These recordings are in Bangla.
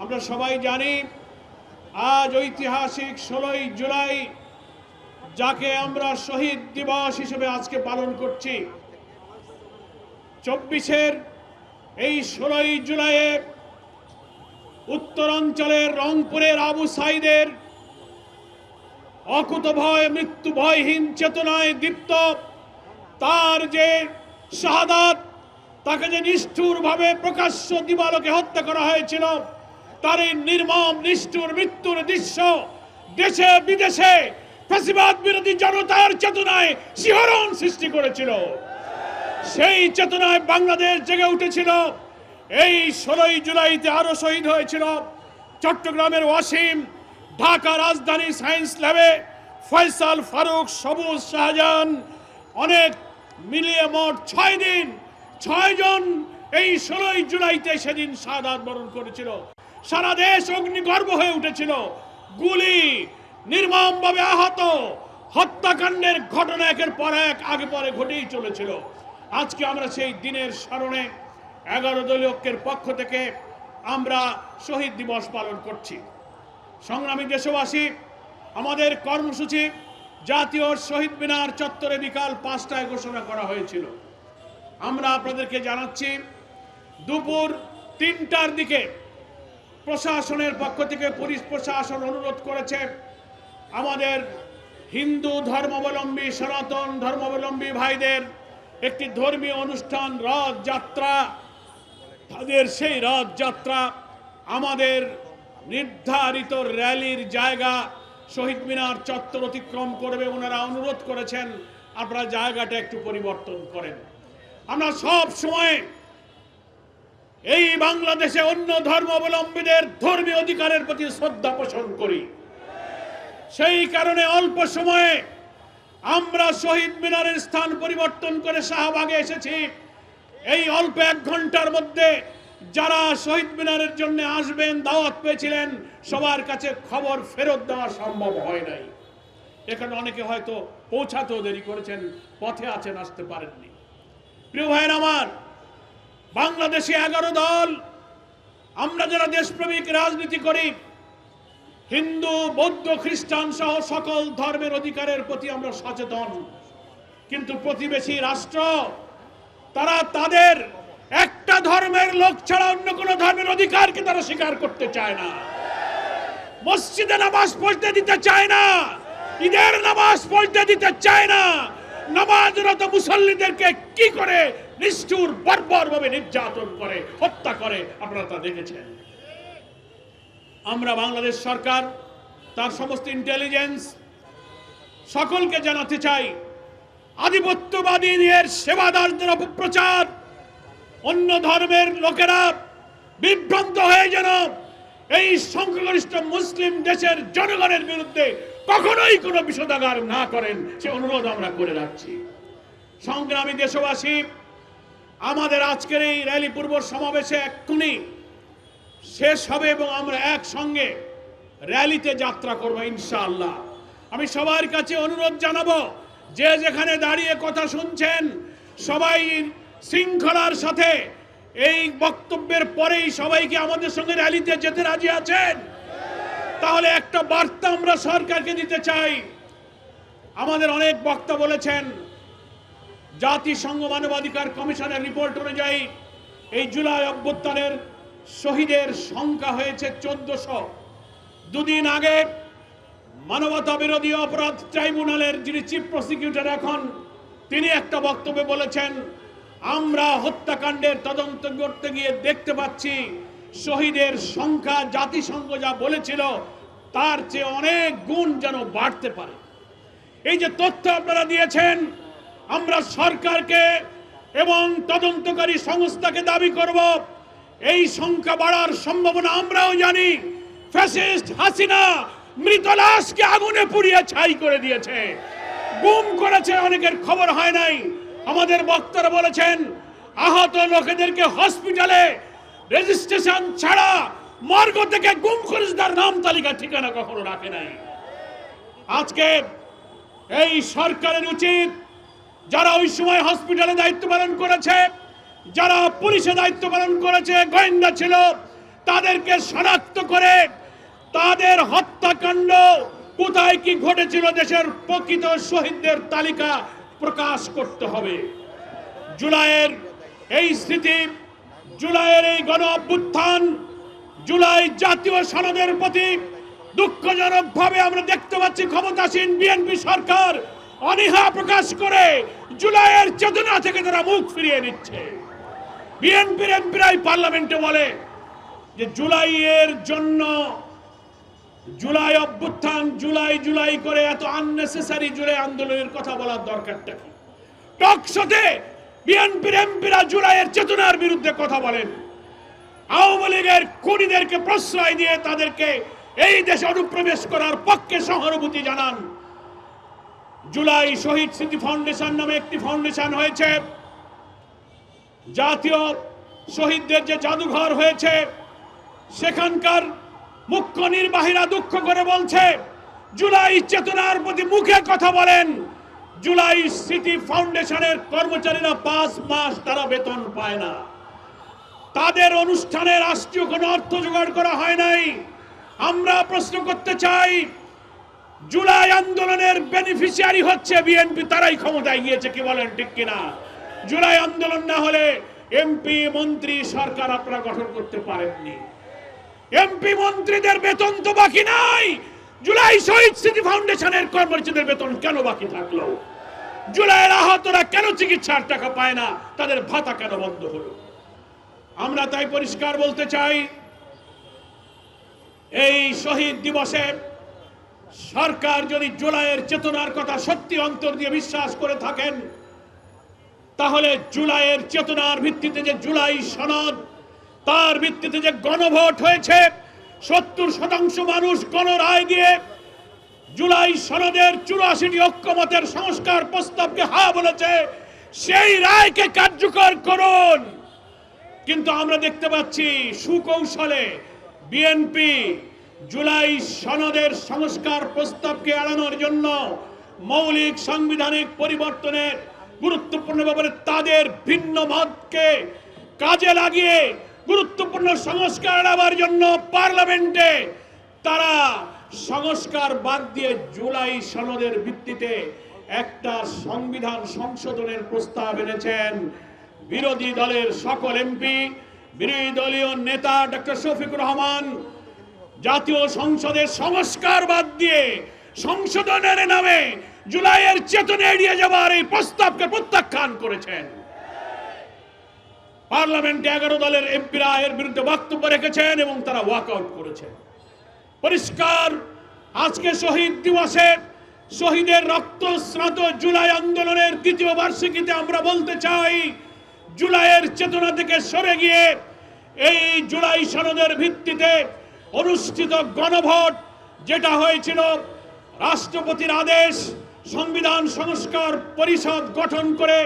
আমরা সবাই জানি আজ ঐতিহাসিক 16ই জুলাই, যাকে আমরা শহীদ দিবস হিসেবে আজকে পালন করছি। 24-এর এই 16ই জুলাইয়ে উত্তরাঞ্চলের রংপুরের আবু সাইদের অকুতভয় মৃত্যু ভয়হীন চেতনায় দীপ্ত তার যে শাহাদাত, তাকে যে নিষ্ঠুরভাবে প্রকাশ্য দিবালোকে হত্যা করা হয়েছিল, তার এই নির্মম নিষ্ঠুর মৃত্যুর দৃশ্য দেশে বিদেশে ফ্যাসিবাদ বিরোধী জনতার চেতনায় শিহরণ সৃষ্টি করেছিল। সেই চেতনায় বাংলাদেশ জেগে উঠেছিল। এই 16ই জুলাইতে আরো শহীদ হয়েছিল চট্টগ্রামের ওয়াসিম, ঢাকা রাজধানী সায়েন্স ল্যাবে ফয়সাল ফারুক, সবুজ, শাহজাহান, অনেক মিলিয়ে মোট 6 দিন 6 জন এই 16ই জুলাইতে সেদিন শাহাদাত বরণ করেছিল। সারা দেশ অগ্নিগর্ভ হয়ে উঠেছিল। গুলি, নির্মমভাবে আহত, হত্যাকাণ্ডের ঘটনা একের পর এক আগে পরে ঘটেই চলেছিল। আজকে আমরা সেই দিনের স্মরণে 11 দলীয় ঐক্যের পক্ষ থেকে আমরা শহীদ দিবস পালন করছি। সংগ্রামী দেশবাসী, আমাদের কর্মসূচি জাতীয় শহীদ মিনার চত্বরে বিকাল 5টায় ঘোষণা করা হয়েছিল। আমরা আপনাদেরকে জানাচ্ছি দুপুর 3টার দিকে প্রশাসনের পক্ষ থেকে পুলিশ প্রশাসন অনুরোধ করেছে আমাদের হিন্দু ধর্মাবলম্বী, সনাতন ধর্মাবলম্বী ভাইদের একটি ধর্মীয় অনুষ্ঠান রথযাত্রা, তাদের সেই রথযাত্রা আমাদের নির্ধারিত র্যালির জায়গা শহীদ মিনার চত্বর অতিক্রম করবে। ওনারা অনুরোধ করেছেন আপনারা জায়গাটা একটু পরিবর্তন করেন। আমরা সব সময় এই বাংলাদেশে অন্য ধর্মাবলম্বীদের ধর্মীয় অধিকারের প্রতি শ্রদ্ধা পোষণ করি। সেই কারণে অল্প সময়ে আমরা শহীদ মিনারের স্থান পরিবর্তন করে শাহবাগে এসেছি। এই অল্প 1 ঘন্টার মধ্যে যারা শহীদ মিনারের জন্য আসবেন দাওয়াত পেয়েছিলেন, সবার কাছে খবর ফেরত দেওয়া সম্ভব হয় নাই। এখানে অনেকে হয়তো পৌঁছাতেও দেরি করেছেন, পথে আছেন, আসতে পারেননি। প্রিয় ভাইয়ের আমার, বাংলাদেশে 11 দল, আমরা যারা দেশপ্রেমিক রাজনীতি করি, হিন্দু, বৌদ্ধ, খ্রিস্টান সহ সকল ধর্মের অধিকারের প্রতি আমরা সচেতন। কিন্তু প্রতিবেশী রাষ্ট্র তারা তাদের একটা ধর্মের লোক ছাড়া অন্য কোন ধর্মের অধিকারকে তারা স্বীকার করতে চায় না। মসজিদে নামাজ পড়তে দিতে চায় না, ঈদের নামাজ পড়তে দিতে চায় না। নামাজরত মুসল্লিদেরকে কি করে নিষ্ঠুর বর্বরভাবে নির্যাতন করে, হত্যা করে, আপনারা তা দেখেছেন। আমরা বাংলাদেশ সরকার, তার সমস্ত ইন্টেলিজেন্স সকলকে জানাতে চাই, আধিপত্যবাদীদের সেবাদারদের অপপ্রচার, অন্য ধর্মের লোকেরা বিভ্রান্ত হয়ে যেন এই সংখ্যাগরিষ্ঠ মুসলিম দেশের জনগণের বিরুদ্ধে কখনোই কোনো বিষোদাগার না করেন, সে অনুরোধ আমরা করে রাখছি। সংগ্রামী দেশবাসী, আমাদের আজকের এই র্যালি পূর্ব সমাবেশে এক্ষুনি শেষ হবে এবং আমরা একসঙ্গে র্যালিতে যাত্রা করব ইনশাআল্লাহ। আমি সবার কাছে অনুরোধ জানাবো, যে যেখানে দাঁড়িয়ে কথা শুনছেন সবাই শৃঙ্খলার সাথে এই বক্তব্যের পরেই সবাইকে আমাদের সঙ্গে র্যালিতে যেতে রাজি আছেন? তাহলে একটা বার্তা আমরা সরকারকে দিতে চাই। আমাদের অনেক বক্তা বলেছেন, জাতিসংঘ মানবাধিকার কমিশনের রিপোর্ট অনুযায়ী এই জুলাই অভ্যুত্থানের শহীদের সংখ্যা হয়েছে 1400। দুদিন আগে মানবতা বিরোধী অপরাধ ট্রাইব্যুনালের যিনি চিফ প্রসিকিউটর এখন, তিনি একটা বক্তব্যে বলেছেন, আমরা হত্যাকাণ্ডের তদন্ত করতে গিয়ে দেখতে পাচ্ছি শহীদের সংখ্যা জাতিসংঘ যা বলেছিল তার চেয়ে অনেক গুণ যেন বাড়তে পারে। এই যে তথ্য আপনারা দিয়েছেন, আমরা সরকারকে এবং তদন্তকারী সংস্থাকে দাবি করব, এই সংখ্যা বাড়ার সম্ভাবনা আমরাও জানি। ফ্যাসিস্ট হাসিনা মৃত লাশকে আগুনে পুড়িয়ে ছাই করে দিয়েছে, গুম করেছে, অনেকের খবর হয় নাই। আমাদের বক্তারা বলেছেন, আহত লোকেদেরকে হসপিটালে রেজিস্ট্রেশন ছাড়া মর্গ থেকে গুম খরিজদার নাম তালিকা ঠিকানা কখনো রাখে নাই। আজকে এই সরকারের উচিত, যারা ওই সময় হসপিটালে দায়িত্ব পালন করেছে, যারা পুলিশে দায়িত্ব পালন করেছে, গোয়েন্দা ছিল, তাদেরকে শনাক্ত করে তাদের হত্যাকাণ্ড কোথায় কি ঘটেছিল দেশের প্রকৃত শহীদদের তালিকা প্রকাশ করতে হবে। জুলাইয়ের এই স্মৃতি, জুলাইয়ের এই গণ অভ্যুত্থান, জুলাই জাতীয় সনদের প্রতি দুঃখজনকভাবে আমরা দেখতে পাচ্ছি ক্ষমতাসীন বিএনপি সরকার অনীহা প্রকাশ করে জুলাইয়ের চেতনা থেকে তারা মুখ ফিরিয়ে নিচ্ছে। বিএনপির এমপিরাই পার্লামেন্টে বলে যে জুলাইয়ের জন্য জুলাই অভ্যুত্থান জুলাই করে এত আননেসেসারি জুলাই আন্দোলনের কথা বলার দরকারটা কি? টকশোতে বিএনপির এমপিরা জুলাইয়ের চেতনার বিরুদ্ধে কথা বলেন, আওয়ামী লীগের খুনিদেরকে প্রশ্রয় দিয়ে তাদেরকে এই দেশে অনুপ্রবেশ করার পক্ষে সহানুভূতি জানান। জুলাই শহীদ স্মৃতি ফাউন্ডেশন নামে একটি ফাউন্ডেশন হয়েছে, জাতীয় শহীদদের যে জাদুঘর হয়েছে সেখানকার মুখ্য নির্বাহীরা দুঃখ করে বলছে জুলাই চেতনার প্রতি মুখে কথা বলেন, জুলাই স্মৃতি ফাউন্ডেশনের কর্মচারীরা 5 মাস তারা বেতন পায় না, তাদের অনুষ্ঠানে রাষ্ট্রীয় কোনো অর্থ জোগাড় করা হয় নাই। আমরা প্রশ্ন করতে চাই, জুলাই আন্দোলনের বেনিফিশিয়ারি হচ্ছে বিএনপি, তারাই ক্ষমতায় গিয়েছে, কি বলেন ঠিক কিনা? জুলাই আন্দোলন না হলে এমপি মন্ত্রী সরকার আপনারা গঠন করতে পারেননি। এমপি মন্ত্রীদের বেতন তো বাকি নাই, জুলাই শহীদ স্মৃতি ফাউন্ডেশনের কর্মচারীদের বেতন কেন বাকি থাকলো? জুলাইয়ের আহতরা কেন চিকিৎসার টাকা পায় না? তাদের ভাতা কেন বন্ধ হলো? আমরা তাই পরিষ্কার বলতে চাই, এই শহীদ দিবসে সরকার যদি জুলাইয়ের চেতনার কথা সত্যি অন্তর দিয়ে বিশ্বাস করে থাকেন, তাহলে জুলাইয়ের চেতনার ভিত্তিতে যে জুলাই সনদ, তার ভিত্তিতে যে গণভোট হয়েছে, 70% মানুষ গণরায় দিয়ে জুলাই সনদের 84টি ঐক্যমতের সংস্কার প্রস্তাবকে হ্যাঁ বলেছে, সেই রায়কে কার্যকর করুন। কিন্তু আমরা দেখতে পাচ্ছি সুকৌশলে বিএনপি জুলাই সনদের সংস্কার প্রস্তাবকে এড়ানোর জন্য মৌলিক সাংবিধানিক পরিবর্তনের গুরুত্বপূর্ণ ব্যাপারে তাদের ভিন্ন মতকে কাজে লাগিয়ে গুরুত্বপূর্ণ সংস্কার আনার জন্য পার্লামেন্টে তারা সংস্কার বাদ দিয়ে জুলাই সনদের ভিত্তিতে একটা সংবিধান সংশোধনের প্রস্তাব এনেছেন। বিরোধী দলের সকল এমপি, বিরোধী দলীয় নেতা ডক্টর শফিকুর রহমান জাতীয় সংসদের সংস্কার বাদ দিয়ে সংশোধনের নামে জুলাইয়ের চেতনা এড়িয়ে যাবার এই প্রস্তাবকে প্রত্যাখ্যান করেছেন। পার্লামেন্টে 11 দলের এমপিরা এর বিরুদ্ধে বক্তব্য রেখেছেন এবং তারা ওয়াকআউট করেছেন। পরিষ্কার, আজকে শহীদ দিবসে শহীদের রক্তস্নাত জুলাই আন্দোলনের 2য় বার্ষিকীতে আমরা বলতে চাই, জুলাইয়ের চেতনা থেকে সরে গিয়ে এই জুলাই সনদের ভিত্তিতে অনুষ্ঠিত গণভোট যেটা হয়েছিল, রাষ্ট্রপতির আদেশ, সংবিধান সংস্কার পরিষদ গঠন করে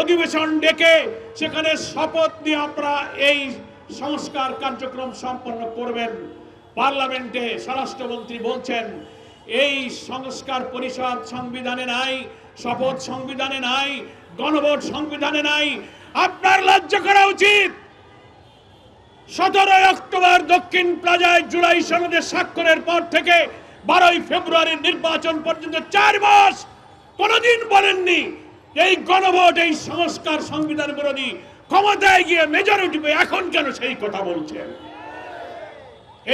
অধিবেশন ডেকে সেখানে শপথ নিয়ে আপনারা এই সংস্কার কার্যক্রম সম্পন্ন করবেন। পার্লামেন্টে স্বরাষ্ট্রমন্ত্রী বলছেন এই সংস্কার পরিষদ সংবিধানে নাই, শপথ সংবিধানে নাই, গণভোট সংবিধানে নাই। আপনার লজ্জা করা উচিত। 17 অক্টোবর দক্ষিণ প্লাজায় জুলাই সনদে স্বাক্ষরের পর থেকে 12 ফেব্রুয়ারির নির্বাচন পর্যন্ত 4 মাস কোনদিন বলেননি এই গণভোট, এই সংস্কার সংবিধান বিরোধী, ক্ষমতায় গিয়ে মেজরিটি পেয়ে এখন কেন সেই কথা বলছেন?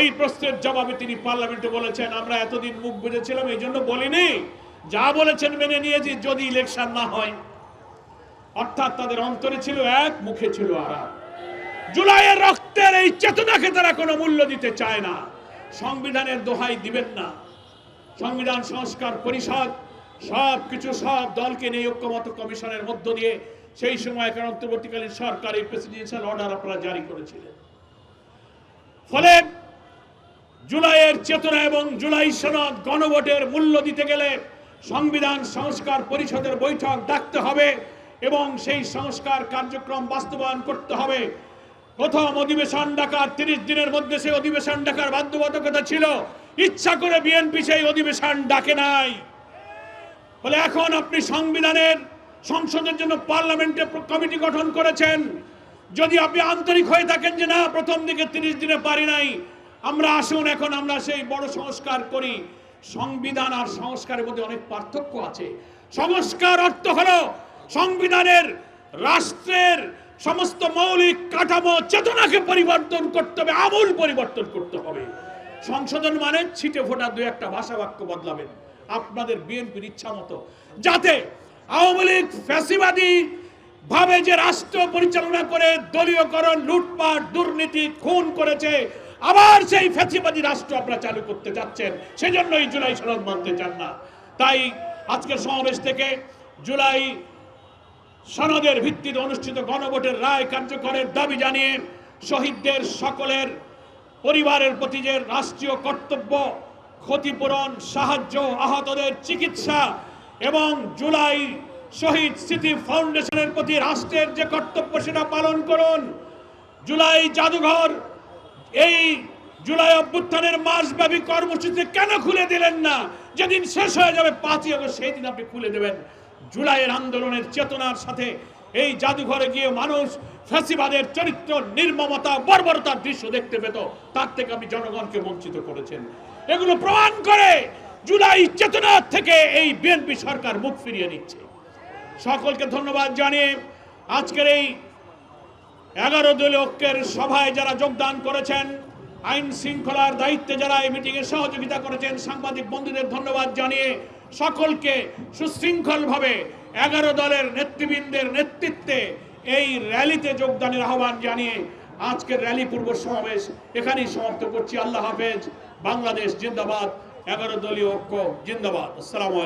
এই প্রশ্নের জবাবে তিনি পার্লামেন্টে বলেছেন, আমরা এতদিন মুখ বুঝেছিলাম এই জন্য বলিনি, যা বলেছেন মেনে নিয়েছি, যদি ইলেকশন না হয়। অর্থাৎ তাদের অন্তরে ছিল এক, মুখে ছিল আরেক। জুলাইয়ের রক্তের এই চেতনাকে তারা কোনো মূল্য দিতে চায় না। সংবিধানের দোহাই দিবেন না। সংবিধান সংস্কার পরিষদ সবকিছু সব দলকে নিয়ে ঐক্যমত কমিশনের মধ্য দিয়ে সেই সময়কার অন্তর্বর্তীকালীন সরকার এই প্রেসিডেন্সিয়াল অর্ডার আপনারা জারি করেছিলেন। ফলে জুলাইয়ের চেতনা এবং জুলাই সনদ গণভোটের মূল্য দিতে গেলে সংবিধান সংস্কার পরিষদের বৈঠক ডাকতে হবে এবং সেই সংস্কার কার্যক্রম বাস্তবায়ন করতে হবে। প্রথম অধিবেশন ডাকার 30 দিনের মধ্যে সেই অধিবেশন ডাকার বাধ্যবাধকতা ছিল, ইচ্ছা করে বিএনপি সেই অধিবেশন ডাকে নাই। ফলে এখন আপনি সংবিধানের সংসদের জন্য পার্লামেন্টে কমিটি গঠন করেছেন, যদি আপনি আন্তরিক হয়ে থাকেন যে না প্রথম দিকে 30 দিনে পারি নাই, আমরা আসুন এখন আমরা সেই বড় সংস্কার করি। সংবিধান আর সংস্কারের মধ্যে অনেক পার্থক্য আছে। সংস্কার অর্থ হলো সংবিধানের রাষ্ট্রের সমস্ত মৌলিক কাঠামো চেতনাকে পরিবর্তন করতে হবে, আমূল পরিবর্তন করতে হবে। সংশোধন মানে ছিটে ফোটা দুই একটা ভাষা বাক্য বদলাবেন আপনাদের বিএনপির ইচ্ছা মতো, যাতে আওয়ামী লীগ ফ্যাসিবাদী ভাবে যে রাষ্ট্র পরিচালনা করে দলীয়করণ, লুটপাট, দুর্নীতি, খুন করেছে, আবার সেই ফ্যাসিবাদী রাষ্ট্র আপনারা চালু করতে যাচ্ছেন। সেজন্যই জুলাই সনদ মানতে চান না। তাই আজকের সমাবেশ থেকে জুলাই সনদের ভিত্তিতে অনুষ্ঠিত গণভোটের রায় কার্যকরের দাবি জানিয়ে শহীদদের সকলের পরিবারের প্রতি যে রাষ্ট্রীয় কর্তব্য, ক্ষতিপূরণ, সাহায্য, আহতদের চিকিৎসা এবং জুলাই শহীদ স্মৃতি ফাউন্ডেশনের প্রতি রাষ্ট্রের যে কর্তব্য সেটা পালন করুন। জুলাই জাদুঘর এই জুলাই অভ্যুত্থানের মাসব্যাপী কর্মসূচিতে কেন খুলে দিলেন না? যেদিন শেষ হয়ে যাবে 5ই আগস্ট সেই দিন আপনি খুলে দেবেন। জুলাইয়ের আন্দোলনের চেতনার সাথে এই জাদুঘরে গিয়ে মানুষ ফ্যাসিবাদের চরিত্র, নির্মমতা, বর্বরতার দৃশ্য দেখতে পেত। তার থেকে আপনি জনগণকে বঞ্চিত করেছেন। এগুলো প্রমাণ করে জুলাই চেতনা থেকে এই বিএনপি সরকার মুখ ফিরিয়ে নিচ্ছে। সকলকে ধন্যবাদ জানিয়ে আজকের এই 11 দলীয় ঐক্যের সভায় যারা যোগদান করেছেন, আইন শৃঙ্খলার দায়িত্বে যারা এই মিটিংয়ে সহযোগিতা করেছেন, সাংবাদিক বন্ধুদের ধন্যবাদ জানিয়ে সকলকে সুশৃঙ্খলভাবে 11 দলের নেতৃবৃন্দের নেতৃত্বে এই র্যালিতে যোগদানের আহ্বান জানিয়ে আজকের র্যালি পূর্ব সমাবেশ এখানেই সমাপ্ত করছি। আল্লাহ হাফেজ। বাংলাদেশ জিন্দাবাদ। 11 দলীয় ঐক্য জিন্দাবাদ। আসসালামু আলাইকুম।